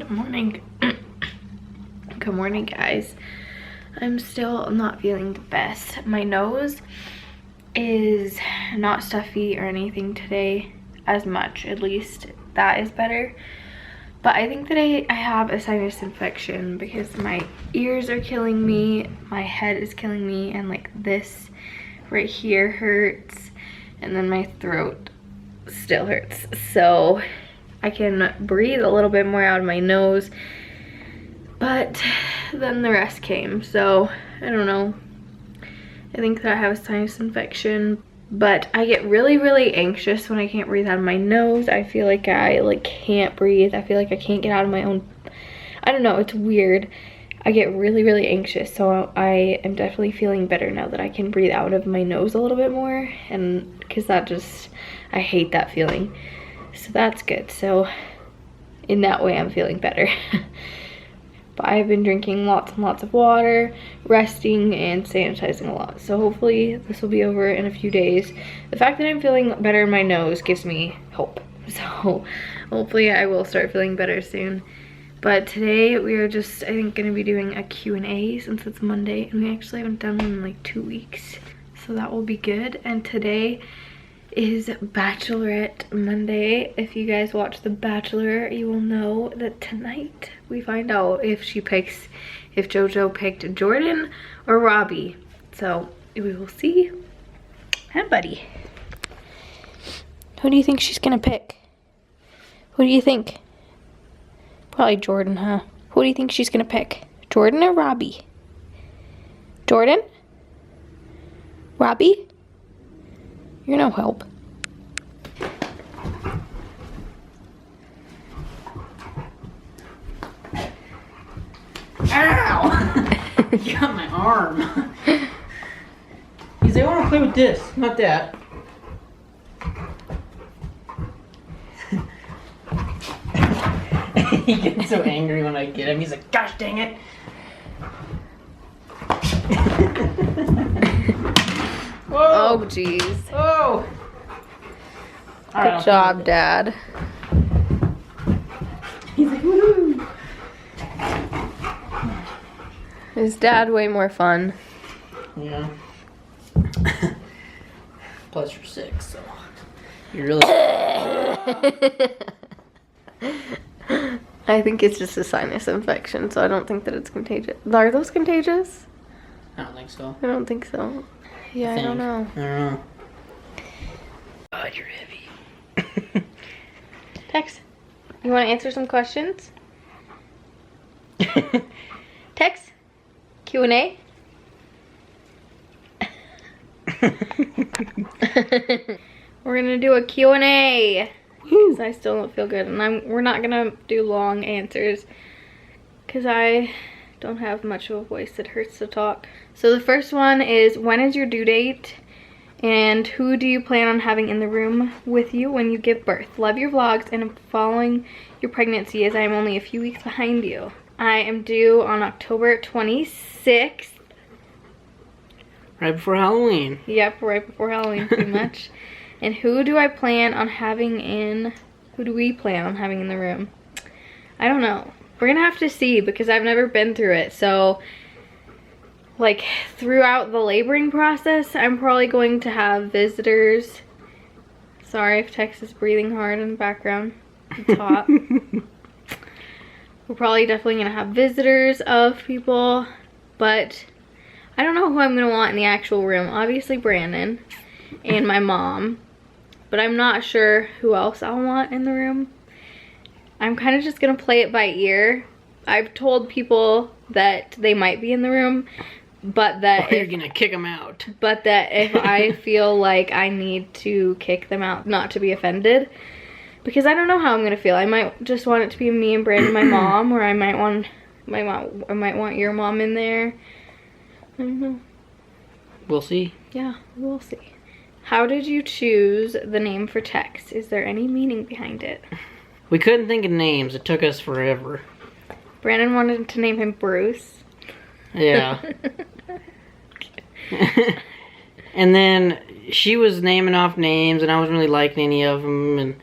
Good morning. Good morning, guys. I'm still not feeling the best. My nose is not stuffy or anything today as much. At least that is better. But I think that I have a sinus infection because my ears are killing me, my head is killing me, and like this right here hurts, and then my throat still hurts. So I can breathe a little bit more out of my nose, but then the rest came. So I don't know. I think that I have a sinus infection, but I get really anxious when I can't breathe out of my nose. I feel like I can't breathe. I feel like I can't get out of my own, I don't know, it's weird. I get really anxious, so I am definitely feeling better now that I can breathe out of my nose a little bit more, and because that just, I hate that feeling. So that's good. So in that way I'm feeling better. But I've been drinking lots and lots of water, resting, and sanitizing a lot. So hopefully this will be over in a few days. The fact that I'm feeling better in my nose gives me hope. So hopefully I will start feeling better soon. But today we are just, I think, going to be doing a Q&A since it's Monday. And we actually haven't done one in like 2 weeks. So that will be good. And today is Bachelorette Monday. If you guys watch The Bachelor, you will know that tonight we find out if JoJo picked Jordan or Robbie. So we will see. Hi, buddy. Who do you think she's gonna pick? Who do you think? Probably Jordan, huh? Who do you think she's gonna pick? Jordan or Robbie? Jordan? Robbie? You're no help. Ow! You got my arm. He's like, I want to play with this, not that. He gets so angry when I get him. He's like, gosh dang it. Oh, jeez. Oh! Good job, Dad. He's like, woohoo! Is Dad way more fun? Yeah. Plus you're 6, so you're really... I think it's just a sinus infection, so I don't think that it's contagious. Are those contagious? I don't think so. I don't think so. Yeah, I don't know. I don't know. God, you're heavy. Tex, you want to answer some questions? Tex, Q&A? We're gonna do a Q&A. Because I still don't feel good, and we're not gonna do long answers because I don't have much of a voice that hurts to talk. So the first one is, when is your due date? And who do you plan on having in the room with you when you give birth? Love your vlogs and I'm following your pregnancy as I am only a few weeks behind you. I am due on October 26th. Right before Halloween. Yep, right before Halloween, pretty much. And who do we plan on having in the room? I don't know. We're gonna have to see because I've never been through it. So, like, throughout the laboring process, I'm probably going to have visitors. Sorry if Tex is breathing hard in the background. It's hot. We're probably definitely gonna have visitors of people, but I don't know who I'm gonna want in the actual room. Obviously Brandon and my mom, but I'm not sure who else I'll want in the room. I'm kind of just gonna play it by ear. I've told people that they might be in the room, but that you're gonna kick them out. But that if I feel like I need to kick them out, not to be offended, because I don't know how I'm gonna feel. I might just want it to be me and Brandon, my mom, or I might want your mom in there. I don't know. We'll see. Yeah, we'll see. How did you choose the name for Tex? Is there any meaning behind it? We couldn't think of names. It took us forever. Brandon wanted to name him Bruce. Yeah. And then she was naming off names and I wasn't really liking any of them. And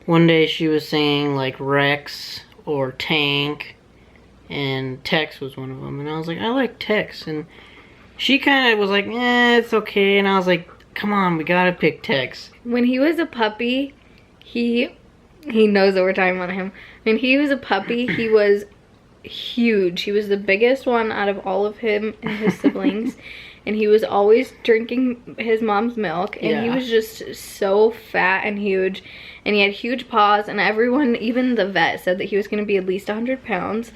one day she was saying like Rex or Tank, and Tex was one of them. And I was like, I like Tex. And she kind of was like, it's okay. And I was like, come on, we gotta pick Tex. When he was a puppy, he knows that we're talking about him. When he was a puppy, he was huge. He was the biggest one out of all of him and his siblings. And he was always drinking his mom's milk. And he was just so fat and huge. And he had huge paws. And everyone, even the vet, said that he was going to be at least 100 pounds.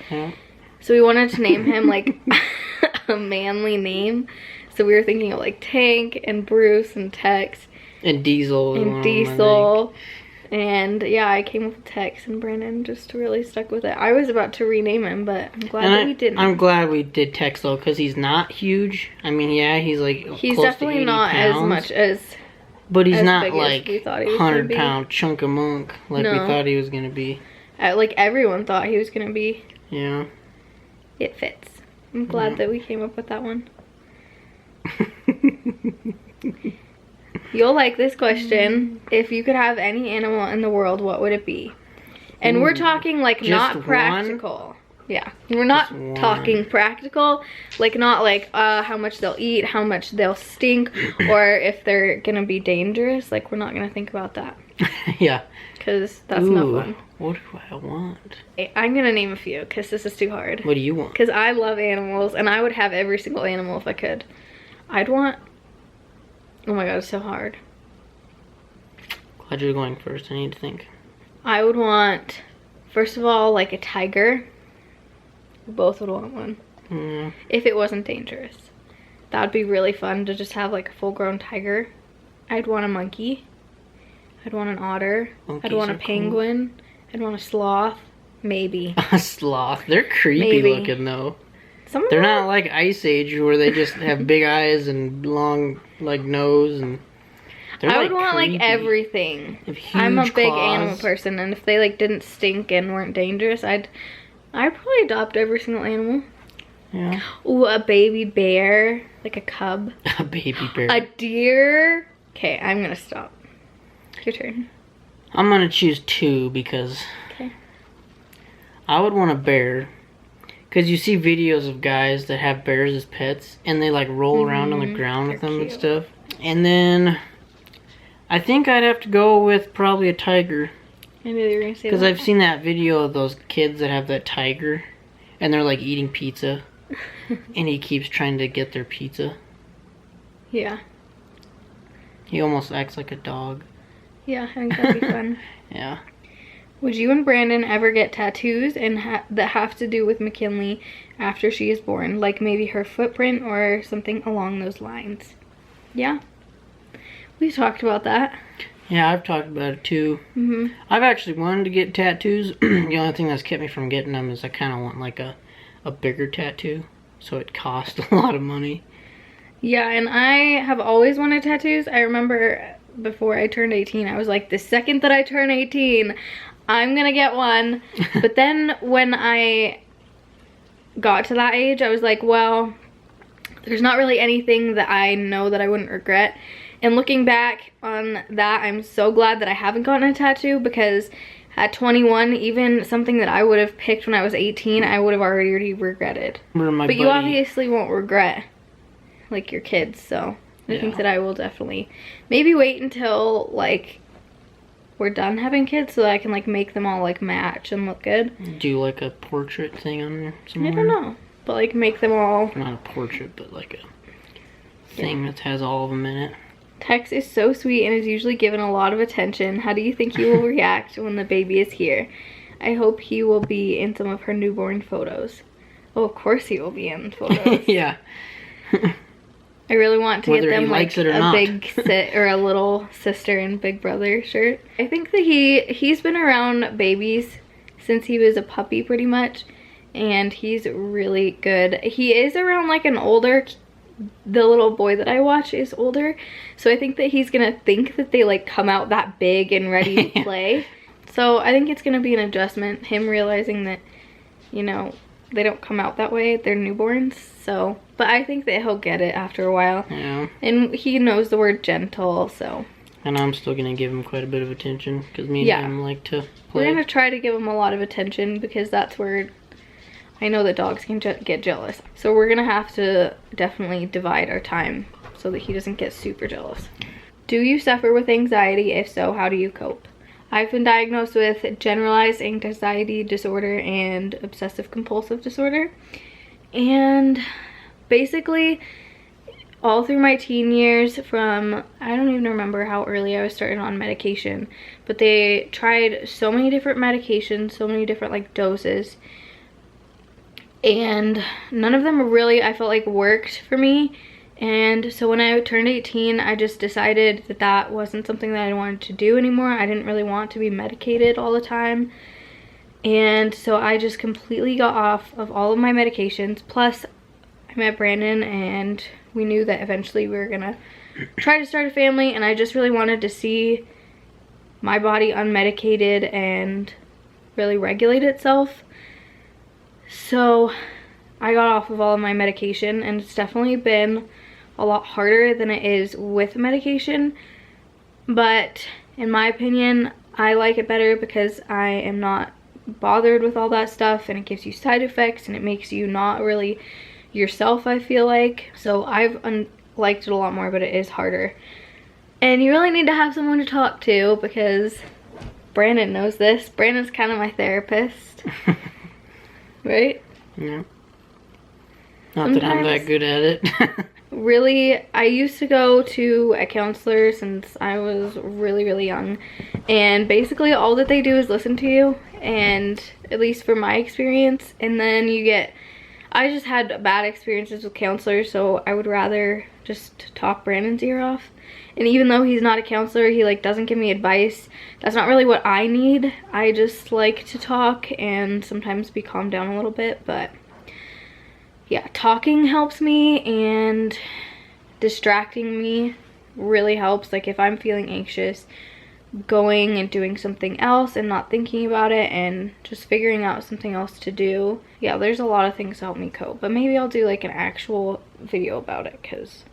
So we wanted to name him like a manly name. So we were thinking of like Tank and Bruce and Tex. And Diesel. And Diesel. And yeah, I came up with Tex, and Brandon just really stuck with it. I was about to rename him, but I'm glad that we didn't. I'm glad we did Tex though, because he's not huge. I mean, yeah, he's like he's close definitely to 80 not pounds, as much as. But he's as not big like as we thought he was 100-pound chunk of monk like we thought he was gonna be. Like everyone thought he was gonna be. Yeah. It fits. I'm glad that we came up with that one. You'll like this question. If you could have any animal in the world, what would it be? And we're talking like not practical. One? Yeah. We're not talking practical. Like not like how much they'll eat, how much they'll stink, or if they're gonna be dangerous. Like we're not gonna think about that. Yeah. Because that's not fun. What do I want? I'm gonna name a few because this is too hard. What do you want? Because I love animals and I would have every single animal if I could. I'd want... Oh my god, it's so hard. Glad you're going first. I need to think. I would want, first of all, like a tiger. We both would want one. If it wasn't dangerous. That would be really fun to just have like a full-grown tiger. I'd want a monkey. I'd want an otter. Monkeys I'd want a penguin. Cool. I'd want a sloth. Maybe. A sloth. They're creepy looking though. They're not like Ice Age where they just have big eyes and long like nose, and I would want like everything. I'm a big animal person, and if they like didn't stink and weren't dangerous, I'd probably adopt every single animal. Yeah. Ooh, a baby bear, like a cub. A baby bear. A deer. Okay, I'm gonna stop. Your turn. I'm gonna choose two because I would want a bear. Because you see videos of guys that have bears as pets, and they like roll around on the ground with them and stuff. And then I think I'd have to go with probably a tiger. I knew you were gonna say that. Because I've seen that video of those kids that have that tiger, and they're like eating pizza, and he keeps trying to get their pizza. Yeah. He almost acts like a dog. Yeah, I think that'd be fun. Yeah. Would you and Brandon ever get tattoos that have to do with McKinley after she is born? Like maybe her footprint or something along those lines? Yeah. We've talked about that. Yeah, I've talked about it too. I've actually wanted to get tattoos. The only thing that's kept me from getting them is I kind of want like a bigger tattoo. So it costs a lot of money. Yeah, and I have always wanted tattoos. I remember before I turned 18, I was like, the second that I turn 18... I'm gonna get one. But then when I got to that age, I was like, well, there's not really anything that I know that I wouldn't regret. And looking back on that, I'm so glad that I haven't gotten a tattoo, because at 21, even something that I would have picked when I was 18, I would have already regretted. But you obviously won't regret like your kids, so I think that I will definitely maybe wait until like we're done having kids so that I can like make them all like match and look good. Do like a portrait thing on somewhere? I don't know, but like make them all. Not a portrait, but like a thing that has all of them in it. Tex is so sweet and is usually given a lot of attention. How do you think he will react when the baby is here? I hope he will be in some of her newborn photos. Oh, of course he will be in photos. Yeah. I really want to get them like a big or a little sister and big brother shirt. I think that he's been around babies since he was a puppy pretty much, and he's really good. He is around like an older, the little boy that I watch is older, so I think that he's gonna think that they like come out that big and ready to play. So I think it's gonna be an adjustment, him realizing that, you know, they don't come out that way, they're newborns. So, but I think that he'll get it after a while. Yeah. And he knows the word gentle, so And I'm still gonna give him quite a bit of attention because me and him like to play. We're gonna try to give him a lot of attention because that's where I know that dogs can get jealous. So we're gonna have to definitely divide our time so that he doesn't get super jealous. Do you suffer with anxiety? If so, how do you cope? I've been diagnosed with generalized anxiety disorder and obsessive compulsive disorder. And basically, all through my teen years from, I don't even remember how early I was starting on medication, but they tried so many different medications, so many different like doses, and none of them really, I felt like, worked for me. And so when I turned 18, I just decided that that wasn't something that I wanted to do anymore. I didn't really want to be medicated all the time. And so I just completely got off of all of my medications. Plus, I met Brandon and we knew that eventually we were gonna try to start a family, and I just really wanted to see my body unmedicated and really regulate itself. So I got off of all of my medication, and it's definitely been a lot harder than it is with medication, but in my opinion I like it better because I am not bothered with all that stuff, and it gives you side effects and it makes you not really yourself, I feel like. So I've liked it a lot more, but it is harder, and you really need to have someone to talk to because Brandon knows this. Brandon's kind of my therapist. Right? Yeah. Not that I'm that good at it. Really, I used to go to a counselor since I was really, really young, and basically all that they do is listen to you, and at least for my experience, and then I just had bad experiences with counselors, so I would rather just talk Brandon's ear off. And even though he's not a counselor, he like doesn't give me advice. That's not really what I need. I just like to talk and sometimes be calmed down a little bit. But yeah, talking helps me, and distracting me really helps. Like if I'm feeling anxious, going and doing something else and not thinking about it and just figuring out something else to do. Yeah, there's a lot of things to help me cope, but maybe I'll do like an actual video about it because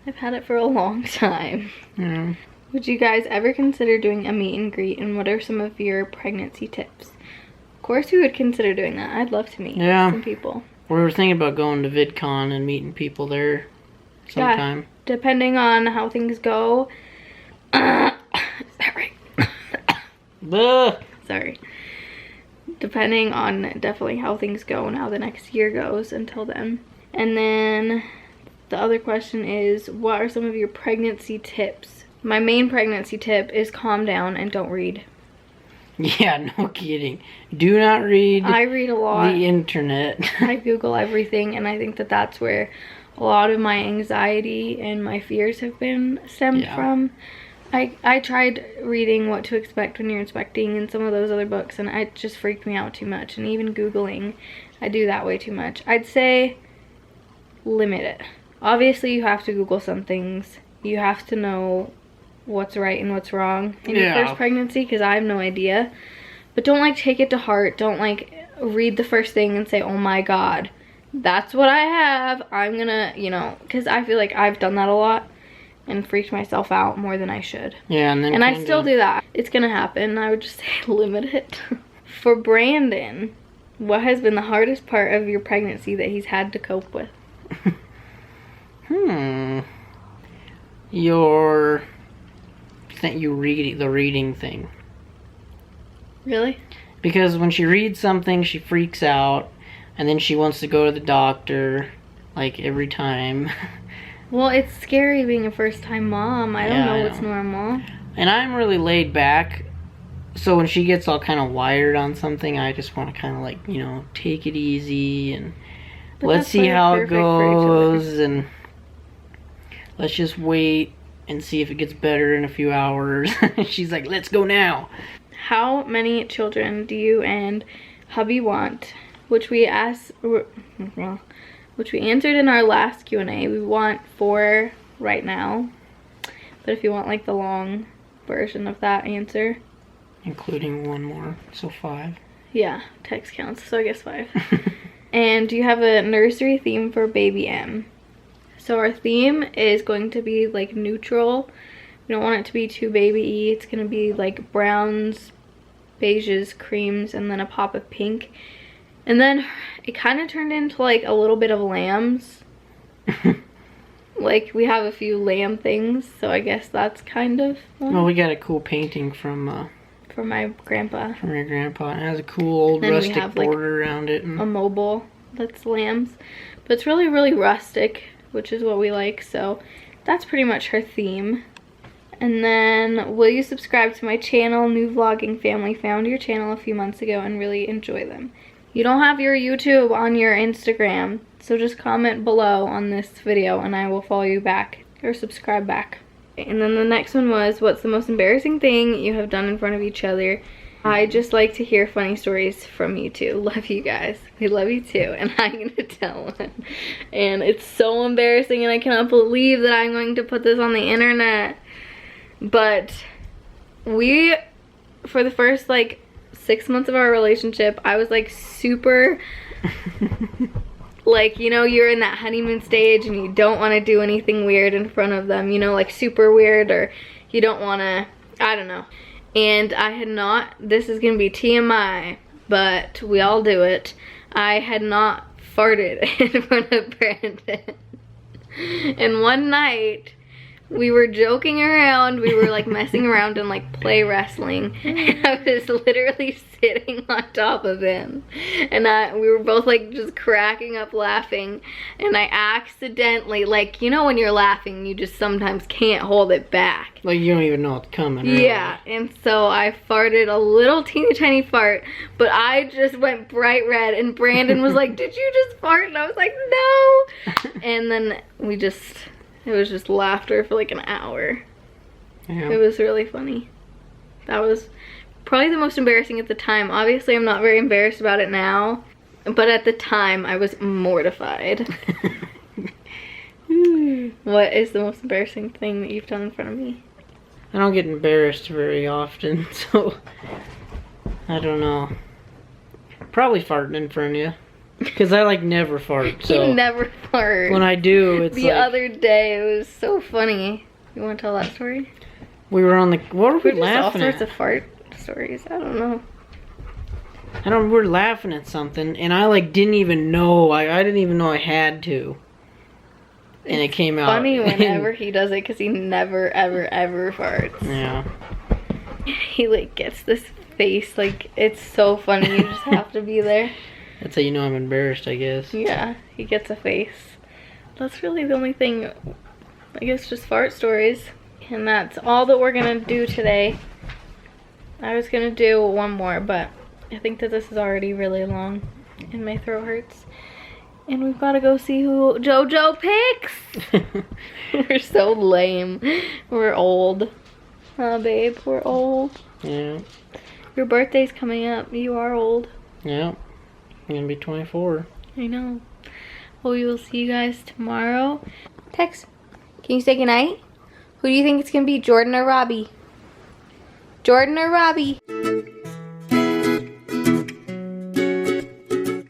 I've had it for a long time. Yeah. Would you guys ever consider doing a meet and greet, and what are some of your pregnancy tips? Of course we would consider doing that. I'd love to meet some people. We were thinking about going to VidCon and meeting people there sometime. Yeah, depending on how things go. Is that right? Sorry. Depending on definitely how things go and how the next year goes until then. And then the other question is, what are some of your pregnancy tips? My main pregnancy tip is calm down and don't read. Yeah, no kidding. Do not read. I read a lot. The internet. I Google everything, and I think that that's where a lot of my anxiety and my fears have been stemmed from. I tried reading What to Expect When You're Expecting and some of those other books, and it just freaked me out too much. And even Googling, I do that way too much. I'd say limit it. Obviously, you have to Google some things. You have to know what's right and what's wrong in your first pregnancy, because I have no idea. But don't like take it to heart. Don't like read the first thing and say, oh my god, that's what I have, I'm gonna, you know, because I feel like I've done that a lot and freaked myself out more than I should. Yeah, and I still do that. It's gonna happen. I would just say limit it. For Brandon, what has been the hardest part of your pregnancy that he's had to cope with? The reading thing. Really? Because when she reads something, she freaks out, and then she wants to go to the doctor, like, every time. Well, it's scary being a first-time mom. I don't know what's normal. And I'm really laid back, so when she gets all kind of wired on something, I just want to kind of, like, you know, take it easy, and let's see how it goes, and let's just wait and see if it gets better in a few hours. She's like, let's go now. How many children do you and hubby want? Which we answered in our last Q&A. We want 4 right now. But if you want like the long version of that answer. Including one more, so 5. Yeah, text counts, so I guess 5. And do you have a nursery theme for baby M? So our theme is going to be like neutral. We don't want it to be too baby-y. It's gonna be like browns, beiges, creams, and then a pop of pink. And then it kind of turned into like a little bit of lambs. Like we have a few lamb things, so I guess that's kind of one. Oh, we got a cool painting from my grandpa. From your grandpa. It has a cool old rustic border around it. And a mobile that's lambs. But it's really, really rustic, which is what we like. So that's pretty much her theme. And then, will you subscribe to my channel? New Vlogging Family found your channel a few months ago and really enjoy them. You don't have your YouTube on your Instagram, so just comment below on this video and I will follow you back or subscribe back. And then the next one was, what's the most embarrassing thing you have done in front of each other? I just like to hear funny stories from you two. Love you guys. We love you too. And I'm going to tell one. And it's so embarrassing and I cannot believe that I'm going to put this on the internet. But we, for the first like 6 months of our relationship, I was like super, like, you know, you're in that honeymoon stage and you don't want to do anything weird in front of them, you know, like super weird, or you don't want to, I don't know. And I had not, this is going to be TMI, but we all do it. I had not farted in front of Brandon. And one night, we were joking around, we were like messing around and like play wrestling, and I was literally sitting on top of him, and we were both like just cracking up laughing, and I accidentally, like, you know when you're laughing you just sometimes can't hold it back. Like you don't even know it's coming. Really. Yeah, and so I farted a little teeny tiny fart, but I just went bright red, and Brandon was like, did you just fart? And I was like, no. And then we just, it was just laughter for like an hour. Yeah. It was really funny. That was probably the most embarrassing at the time. Obviously, I'm not very embarrassed about it now, but at the time, I was mortified. What is the most embarrassing thing that you've done in front of me? I don't get embarrassed very often, so I don't know. Probably farting in front of you. Because I like never fart, so you never fart. When I do, it's the other day, it was so funny. You want to tell that story? We were on the, what were we laughing at? All sorts of fart stories, I don't know. We were laughing at something, and I like didn't even know, I didn't even know I had to. And it came out. Funny whenever he does it, because he never, ever, ever farts. Yeah. He like gets this face, like, it's so funny, you just have to be there. That's how you know I'm embarrassed, I guess. Yeah, he gets a face. That's really the only thing, I guess, just fart stories. And that's all that we're gonna do today. I was gonna do one more, but I think that this is already really long and my throat hurts. And we've gotta go see who JoJo picks. We're so lame. We're old. Huh, babe? We're old. Yeah. Your birthday's coming up. You are old. Yeah. I'm gonna be 24. I know. Well, we will see you guys tomorrow. Tex, can you say goodnight? Who do you think it's gonna be, Jordan or Robbie? Jordan or Robbie?